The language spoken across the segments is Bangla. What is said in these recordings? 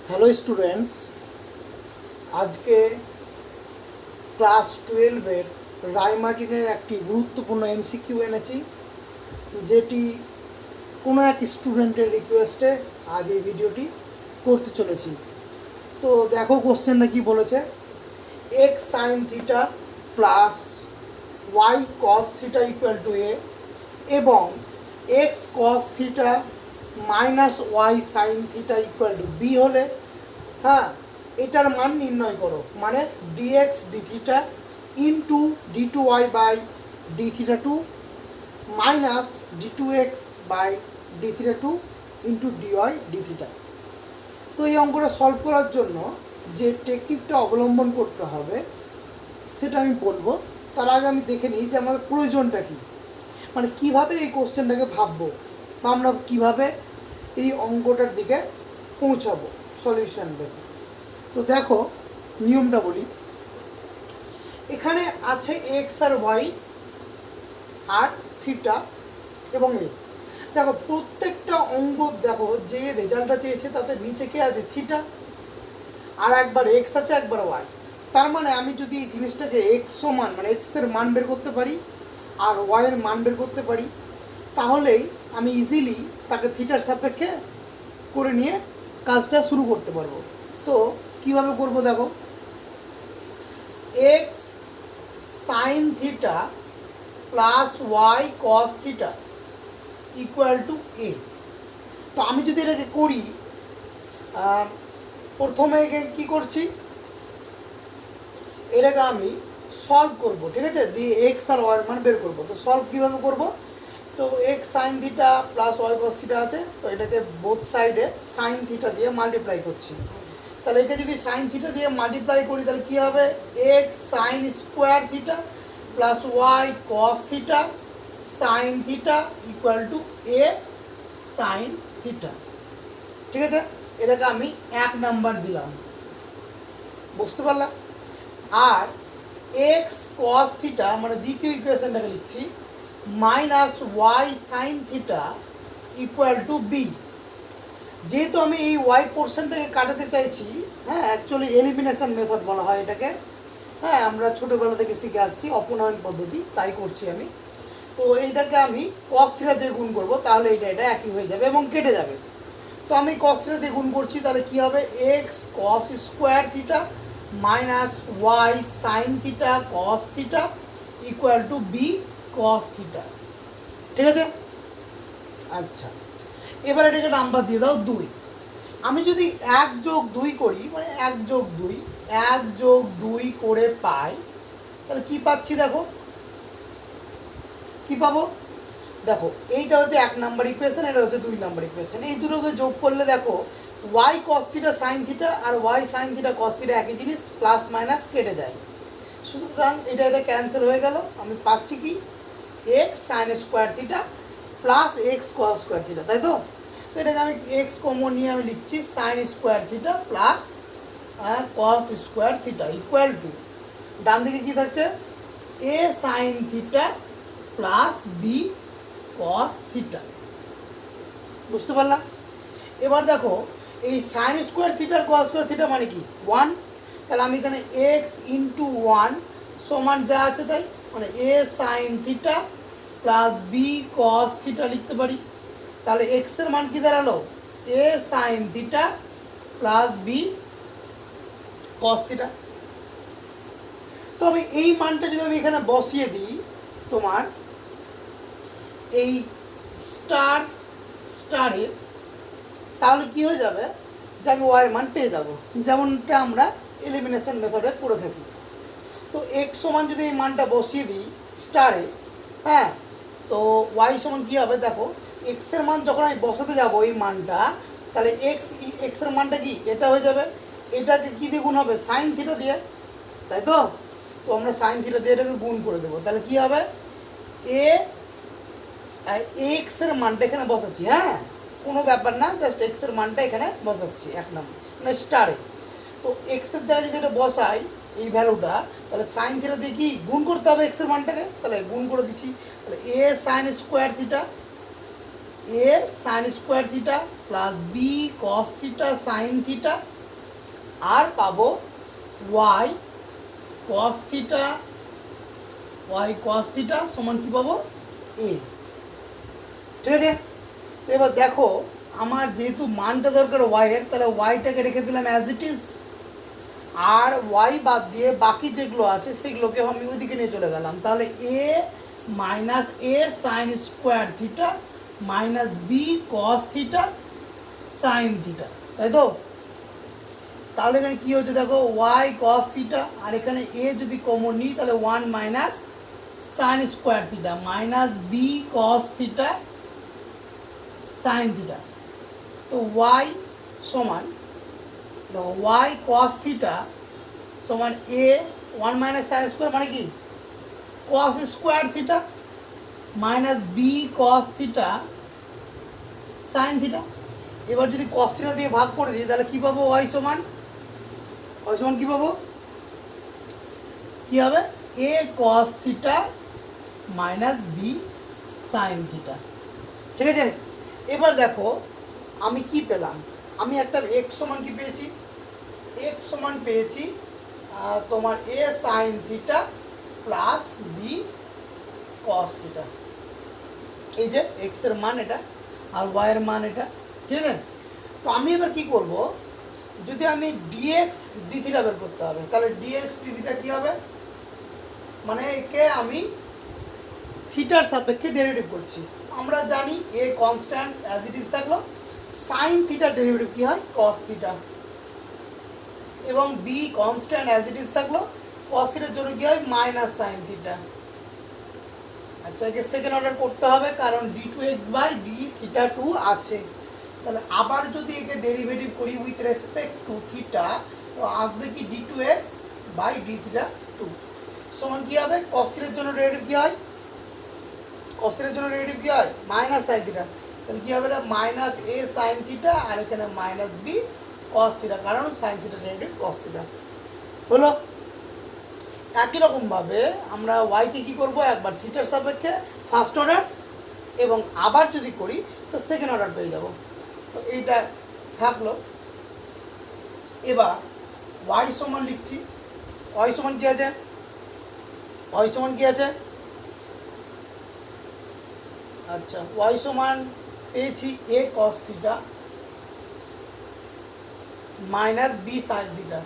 হ্যালো স্টুডেন্টস, আজকে ক্লাস 12-এর রায়মার্টিনের একটি গুরুত্বপূর্ণ এমসিকিউ এনেছি, যেটি কোনো এক স্টুডেন্টের রিকোয়েস্টে আজ এই ভিডিওটি করতে চলেছি। তো দেখো কোশ্চেনটা কি বলেছে। X sine theta plus y cos theta equal to a এবং x cos theta minus y sine theta equal to b হলে, হ্যাঁ, এটার মান নির্ণয় করো। মানে d x d theta into d two y by d theta two minus d two x by d theta two into d y d theta. তো এই অঙ্কটা সলভ করার জন্য যে টেকনিকটা অবলম্বন করতে হবে সেটা আমি বলবো। তার আগে আমি দেখে নিই যে আমাদের প্রয়োজনটা কী, মানে কীভাবে এই কোশ্চেনটাকে ভাববো বা আমরা কীভাবে এই অঙ্কটার দিকে পৌঁছাবো, সলিউশন দেবো। তো দেখো নিয়মটা বলি। এখানে আছে এক্স আর ওয়াই আর থিটা এবং এ। দেখো প্রত্যেকটা অঙ্ক দেখো যে রেজাল্টটা চেয়েছে তাতে নিচে কে আছে? থিটা। আর একবার এক্স আছে, একবার ওয়াই। তার মানে আমি যদি এই জিনিসটাকে এক্স সমান মানে এক্সের মান বের করতে পারি আর ওয়াইয়ের মান বের করতে পারি, তাহলেই আমি ইজিলি তাকে থিটার সাপেক্ষে করে নিয়ে কাজটা শুরু করতে পারবো। তো কীভাবে করবো দেখো, x sine theta plus y cos theta equal to a. তো আমি যদি এটাকে করি, প্রথমে কী করছি, এটাকে আমি সলভ করব, ঠিক আছে, দিয়ে এক্স আর ওয়াইয়ের মান বের করবো। তো সলভ কীভাবে করব? তো x sine theta plus y cos theta আছে, তো এটাকে বোথ সাইডে সাইন থিটা দিয়ে মাল্টিপ্লাই করছি। তাহলে এটা যদি সাইন থিটা দিয়ে মাল্টিপ্লাই করি তাহলে কী হবে? X sine square theta plus y cos theta sine theta equal to a sine theta. ঠিক আছে, এটাকে আমি 1 নাম্বার দিলাম, বুঝতে পারলাম। আর এক্স কস থিটা মানে দ্বিতীয় ইকুয়েশনটাকে লিখছি minus y sine theta equal to b. যেহেতু আমি এই ওয়াই পোর্শনটাকে কাটাতে চাইছি, হ্যাঁ, অ্যাকচুয়ালি এলিমিনেশন মেথড বলা হয় এটাকে, হ্যাঁ, আমরা ছোটোবেলা থেকে শিখে আসছি, অপনয়ন পদ্ধতি, তাই করছি আমি। তো এইটাকে আমি কস থিটা দিয়ে গুণ করবো, তাহলে এটা একই হয়ে যাবে এবং কেটে যাবে। তো আমি কস থিটা দিয়ে গুণ করছি, তাহলে কী হবে? X cos square theta minus y sine theta cos theta equal to b cos theta. ঠিক আছে, আচ্ছা, এবার এটাকে নাম্বার দিয়ে দাও 2। আমি যদি 1+2 করি, মানে 1+2 করে পাই, তাহলে কি পাচ্ছি? দেখো কি পাবো, দেখো এইটা হচ্ছে 1 নাম্বার ইকুয়েশন, এটা হচ্ছে 2 নাম্বার ইকুয়েশন। এই দুটোকে যোগ করলে দেখো y cos theta sine theta আর y sine theta cos theta একই জিনিস, প্লাস মাইনাস কেটে যায়। সুতরাং এটা ক্যান্সেল হয়ে গেল। আমি পাচ্ছি কি? X sine square theta plus x cos square theta, তাই তো? তো এটাকে আমি এক্স কমন নিয়ে আমি লিখছি sine square theta plus cos square theta equal to, ডান দিকে কী থাকছে? A sine theta plus b cos theta. বুঝতে পারলাম? এবার দেখো এই সাইন স্কোয়ার থিটার কস স্কোয়ার থিটা মানে কি? 1। তাহলে আমি এখানে এক্স ইন্টু 1 সমান যা আছে তাই, মানে a sine theta plus b cos theta লিখতে পারি। তাহলে এক্সের মান কি দাঁড়ালো? A sine theta plus b cos theta. তবে এই মানটা যদি আমি এখানে বসিয়ে দিই, তোমার এই স্টারে, তাহলে কি হয়ে যাবে? যে আমি ওয়াইয়ের মান পেয়ে যাবো, যেমনটা আমরা এলিমিনেশন মেথডে করে থাকি। তো এক্স সমান যদি এই মানটা বসিয়ে দিই স্টারে, হ্যাঁ, তো ওয়াই সমান কী হবে? দেখো এক্সের মান যখন আমি বসাতে যাবো এই মানটা, তাহলে এক্সের মানটা কি? এটা হয়ে যাবে। এটাকে কী দিয়ে গুণ হবে? সাইন থিটা দিয়ে, তাই তো? তো আমরা সাইন থিটা দিয়ে এটাকে গুণ করে দেবো। তাহলে কী হবে? এক্সের মানটা এখানে বসাচ্ছি, হ্যাঁ, কোনো ব্যাপার না, জাস্ট এক্সের মানটা এখানে বসাচ্ছি 1 নম্বর মানে স্টারে। তো এক্সের জায়গায় যদি এটা বসাই এই ভ্যালুটা, তাহলে সাইন থিটা দিয়ে কি গুণ করতে হবে এক্সের মানটাকে, তাহলে গুণ করে দিচ্ছি। তাহলে a sine square theta plus b cos theta sine theta আর পাবো y cos theta, y cos theta সমান কি পাবো এ। ঠিক আছে, তো এবার দেখো আমার যেহেতু মানটা দরকার ওয়াই এর, তাহলে ওয়াইটাকে রেখে দিলাম অ্যাজ ইট ইজ, আর ওয়াই বাদ দিয়ে বাকি যেগুলো আছে সেগুলোকে আমি ওইদিকে নিয়ে চলে গেলাম। তাহলে a minus a sine square theta minus b cos theta sine theta, তাই তো? তাহলে এখানে কী হচ্ছে দেখো, ওয়াই কস থিটা, আর এখানে এ যদি কমন নিই তাহলে one minus sine square theta minus b cos theta sine theta. তো ওয়াই সমান ওয়াই কস থিটা সমান a one minus sine square মানে কি cos square theta minus b cos theta sine theta. এবার যদি কস থিটা দিয়ে ভাগ করে দিই তাহলে কী পাবো, ওয়াই সমান কী পাবো, কী হবে a cos theta minus b sine theta. ঠিক আছে, এবার দেখো আমি কি পেলাম, আমি একটা এক্স সমান কি পেয়েছি, এক্স সমান পেয়েছি তোমার a sine theta plus b cos theta. এই যে এক্স এর মান এটা আর ওয়াই এর মান এটা। ঠিক আছে, তো আমি এবার কি করব, যদি আমি ডিএক্স ডি থিটা বের করতে হবে, তাহলে ডিএক্স ডি থিটা কী হবে, মানে একে আমি থিটার সাপেক্ষে ডেরিভেটিভ করছি। আমরা জানি a constant as it is থাকলো, সাইন থিটার ডেরিভেটিভ কী হয় কস থিটা, এবং b constant as it is থাকলো, কস থিটার জন্য কী হয় মাইনাস সাইন থিটা। আচ্ছা, একে সেকেন্ড অর্ডার করতে হবে কারণ d two x by d theta two আছে। তাহলে আবার যদি একে ডেরিভেটিভ করি উইথ রেসপেক্ট টু থিটা, তো আসবে কি d two x by d theta two সমান কী হবে, কস থিটার জন্য ডেরিভেটিভ কী হয়, কস থিটার জন্য ডেরিভেটিভ কী হয় মাইনাস সাইন থিটা। তাহলে কী হবে, এটা মাইনাস এ সাইন থিটা আর এখানে মাইনাস বি কস থিটা, কারণ সাইন থিটার ডেরিভেটিভ কস থিটা হলো। একই রকমভাবে আমরা ওয়াইকে কী করবো, একবার থিটার সাপেক্ষে ফার্স্ট অর্ডার, এবং আবার যদি করি তো সেকেন্ড অর্ডার পেয়ে যাব। তো এইটা থাকলো। এবার ওয়াই সমান লিখছি, ওয়াই সমান কী আছে, ওয়াই সমান কী আছে, আচ্ছা ওয়াই সমান পেয়েছি a cos theta minus b sine theta.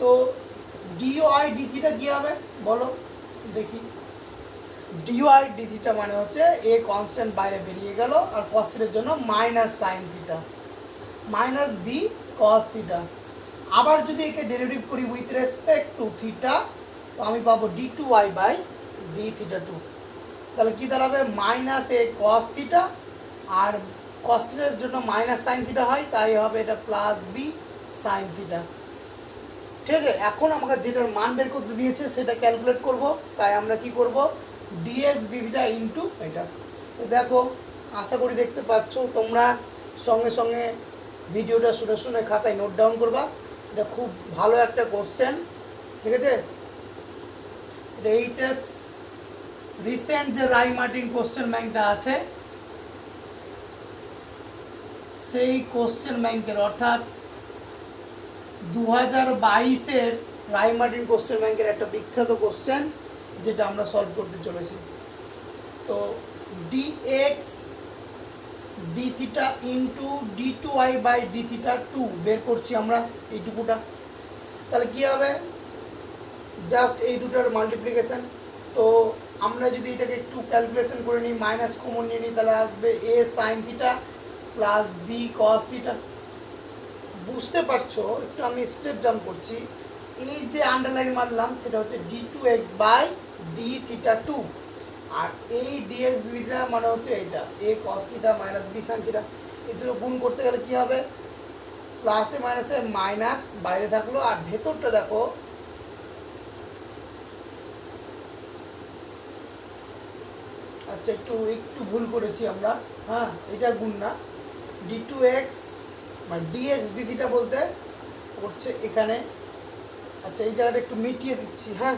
তো ডিওয়াই ডি থিটা কী হবে বলো দেখি, ডিওয়াই ডি থিটা মানে হচ্ছে এ কনস্ট্যান্ট বাইরে বেরিয়ে গেল আর কস থিটার জন্য minus sine theta minus b cos theta. আবার যদি একে ডেরিভেটিভ করি উইথ রেসপেক্ট টু থিটা, তো আমি পাবো d two y by d theta two. তাহলে কী দাঁড়াবে, minus a cos theta, R cos থিটার জন্য মাইনাস সাইন থিটা হয়, তাই হবে এটা প্লাস বি সাইন থিটা। ঠিক আছে, এখন আমাকে যেটার মান বের করতে দিয়েছে সেটা ক্যালকুলেট করব। তাই আমরা কি করব, ডিএক্স ডি থিটা ইন্টু এটা। তো দেখো, আশা করি দেখতে পাচ্ছ, তোমরা সঙ্গে সঙ্গে ভিডিওটা শুনে শুনে খাতায় নোট ডাউন করবা। এটা খুব ভালো একটা কোশ্চেন। ঠিক আছে, এটা এইচএস রিসেন্ট যে রাই মার্টিন কোশ্চেন ব্যাংকটা আছে সেই কোশ্চেন ব্যাংকের, অর্থাৎ 2022-এর রাই মার্টিন কোশ্চেন ব্যাংকের একটা বিখ্যাত কোশ্চেন যেটা আমরা সলভ করতে চলেছি। তো dx d theta into d two y by d theta two বের করছি আমরা এইটুকুটা। তাহলে কী হবে, জাস্ট এই দুটার মাল্টিপ্লিকেশান। তো আমরা যদি এটাকে একটু ক্যালকুলেশন করে নিই, মাইনাস কমন নিয়ে নিই, তাহলে আসবে a sine theta plus b cos theta. বুঝতে পারছো, একটু আমি স্টেপ জাম্প করছি। এই যে আন্ডারলাইন মারলাম সেটা হচ্ছে d two x by d theta two, আর এই ডিএক্স থিটা মানে হচ্ছে এইটা a cos theta minus b sine theta. এই দুটো গুণ করতে গেলে কী হবে, প্লাসে মাইনাসে মাইনাস বাইরে থাকলো, আর ভেতরটা দেখো আচ্ছা একটু ভুল করেছি আমরা, হ্যাঁ এটা গুণ না, ডি টু এক্স মানে ডিএক্স ডি থিটা বলতে হচ্ছে এখানে। আচ্ছা এই জায়গাটা একটু মিটিয়ে দিচ্ছি, হ্যাঁ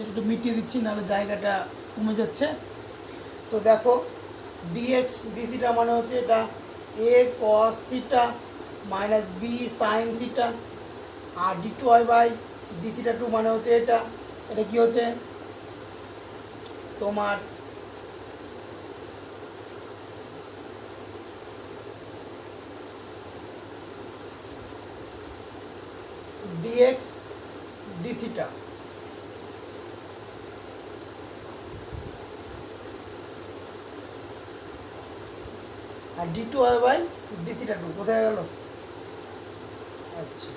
একটু মিটিয়ে দিচ্ছি, নাহলে জায়গাটা কমে যাচ্ছে। তো দেখো ডিএক্স ডি থিটা মানে হচ্ছে এটা a cos theta minus b sine theta, আর d two y by d theta two মানে হচ্ছে এটা, এটা কি হচ্ছে তোমার ডিএক্স ডি থিটা। আর d two y by d theta two কোথায় গেল? আচ্ছা,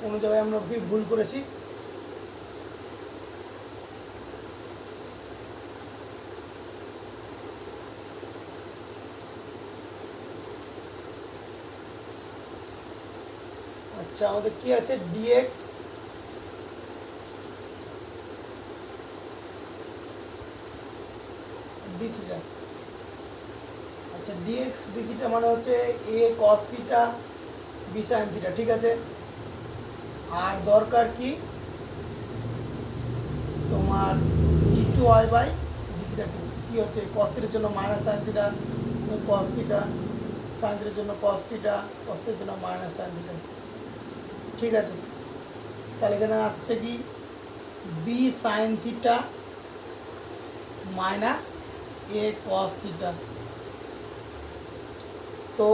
কোনো জায়গায় আমরা কি ভুল করেছি? আচ্ছা, আমাদের কি আছে? D x d theta. আচ্ছা, ডিএক্স ডি থিটা মানে হচ্ছে a cos theta b sine theta, ঠিক আছে। আর দরকার কি তোমার d two y by d theta two, কি হচ্ছে কস থিটার জন্য minus sine theta, cos theta, sine থিটার জন্য কস থিটা, কস থিটার জন্য মাইনাস সাইন থিটা, ঠিক আছে। তাহলে এখানে আসছে কি b sine theta minus a cos theta. তো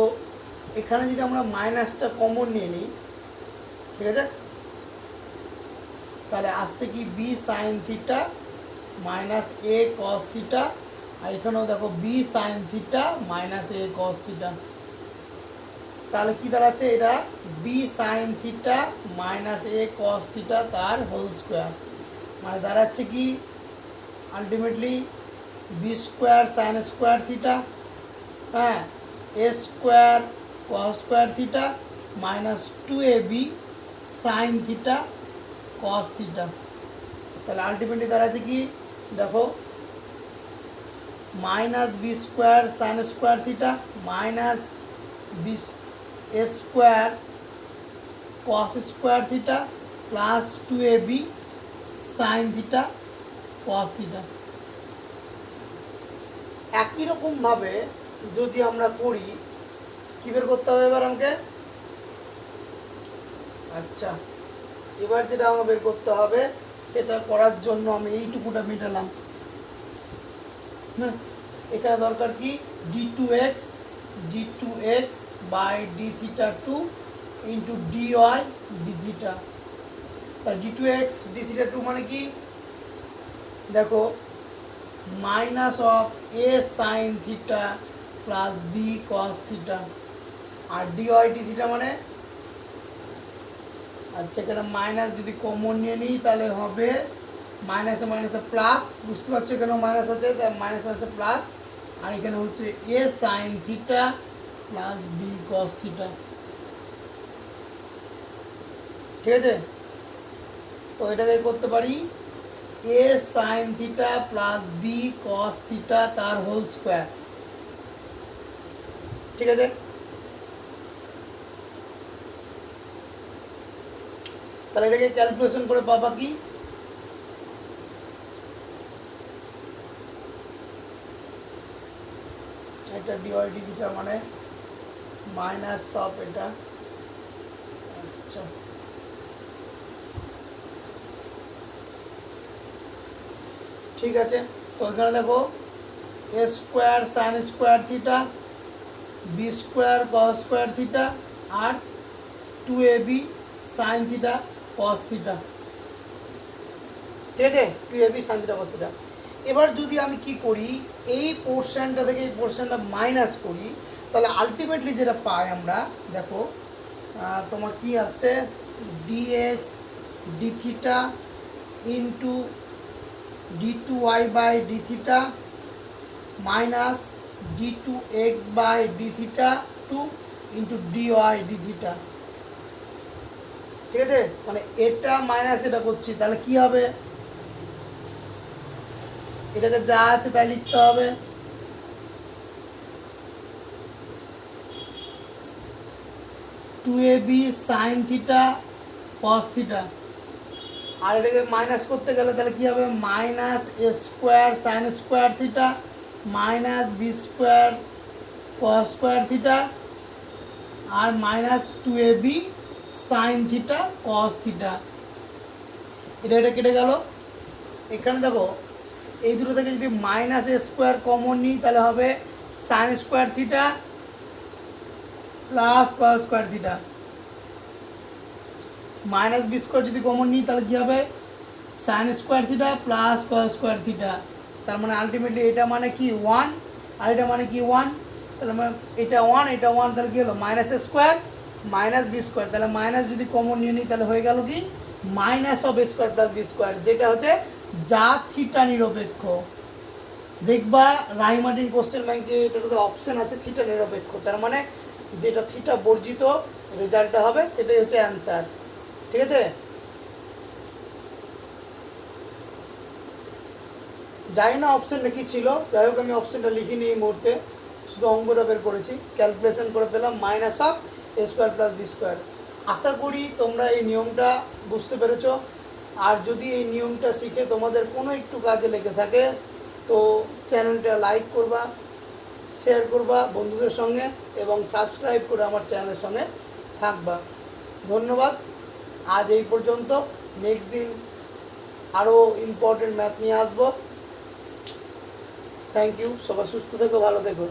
এখানে যদি আমরা মাইনাসটা কমন নিয়ে নিই, ঠিক আছে, তাহলে আসছে কি b sine theta minus a cos theta, আর এখানেও দেখো b sine theta minus a cos theta. তাহলে কি দাঁড়াচ্ছে? এটা b sine theta minus a cos theta তার হোল স্কোয়ার, মানে দাঁড়াচ্ছে কি ultimately b square sine square theta, হ্যাঁ, a square cos square theta minus two a b sine theta cos theta. তাহলে আলটিমেটলি দাঁড়াচ্ছে কি দেখো minus b square sine square theta minus B a square cos square theta plus two a b sine theta cos theta. একই রকমভাবে যদি আমরা করি, কী বের করতে হবে এবার আমাকে? আচ্ছা, এবার যেটা আমার বের করতে হবে সেটা করার জন্য আমি এইটুকুটা মেটালাম, হ্যাঁ। এখানে দরকার কি d two x by d theta two into d y d theta. তা d two x d theta two মানে কি দেখো minus of a sine theta plus b cos theta, আর ডি ওয়াই ডি থিটা মানে, আচ্ছা এখানে মাইনাস যদি কমন নিয়ে নিই তাহলে হবে মাইনাসে মাইনাসে প্লাস, বুঝতে পারছো এখানেও মাইনাস আছে, তাই মাইনাস মাইনাসে প্লাস, আর এখানে হচ্ছে a sine theta plus b cos theta, ঠিক আছে। তো এটাকে করতে পারি a sine theta plus b cos theta তার হোল স্কোয়ার, ঠিক আছে। তাহলে এটাকে ক্যালকুলেশন করে পাবা কি এটা ডিওয়াই ডি থিটা মানে মাইনাস অফ এটা, আচ্ছা ঠিক আছে। তো এখানে দেখো a square sine square theta b square cos square theta আর two a b sine theta cos theta, ঠিক আছে, two a b sine theta cos theta. এবার যদি আমি কি করি এই পোর্শনটা থেকে এই পোর্শনটা মাইনাস করি, তাহলে আলটিমেটলি যেটা পাই আমরা দেখো তোমার কি আসছে dx d theta into d two y by d theta minus d two x by d theta two into d y d theta, ঠিক আছে। মানে এটা মাইনাস এটা করছি, তাহলে কি হবে এটাকে যা আছে তাই লিখতে হবে, 2ab sine theta cos theta. আর এটাকে মাইনাস করতে গেলে তাহলে কী হবে, minus a square sine square theta minus b square cos square theta আর minus 2ab sine theta cos theta. এটা কেটে গেল। এখানে দেখো এই দুটো থেকে যদি মাইনাস এ স্কোয়ার কমন নিই তাহলে হবে sine square theta plus cos square theta. Minus b square যদি কমন নিই তাহলে কী হবে, sine square theta plus cos square theta. তার মানে আলটিমেটলি এটা মানে কি 1 আর এটা মানে কি 1, তাহলে মানে এটা 1 এটা 1, তাহলে কী হলো minus square minus b square. তাহলে মাইনাস যদি কমন নিয়ে নিই তাহলে হয়ে গেল কি minus of square plus b square, যেটা হচ্ছে যা থিটা নিরপেক্ষ। দেখবা রাইমার্টিন কোশ্চেন ব্যাংকে এটাতে অপশন আছে থিটা নিরপেক্ষ, তার মানে যেটা থিটা বর্জিত রেজাল্টটা হবে সেটাই হচ্ছে অ্যান্সার। ঠিক আছে, জানি না অপশনটা কী ছিল, যাই হোক আমি অপশনটা লিখিনি এই মুহূর্তে, শুধু অঙ্কটা বের করেছি, ক্যালকুলেশন করে পেলাম minus of a square plus b square. আশা করি তোমরা এই নিয়মটা বুঝতে পেরেছো। আর যদি এই নিয়মটা শিখে তোমাদের কোনো একটু কাজে লেগে থাকে তো চ্যানেলটা লাইক করবা, শেয়ার করবা বন্ধুদের সঙ্গে এবং সাবস্ক্রাইব করে আমার চ্যানেলের সঙ্গে থাকবা। ধন্যবাদ, আজ এই পর্যন্ত। নেক্সট দিন আরও ইম্পর্টেন্ট ম্যাথ নিয়ে আসবো। থ্যাংক ইউ, সবাই সুস্থ থেকো, ভালো থেকো।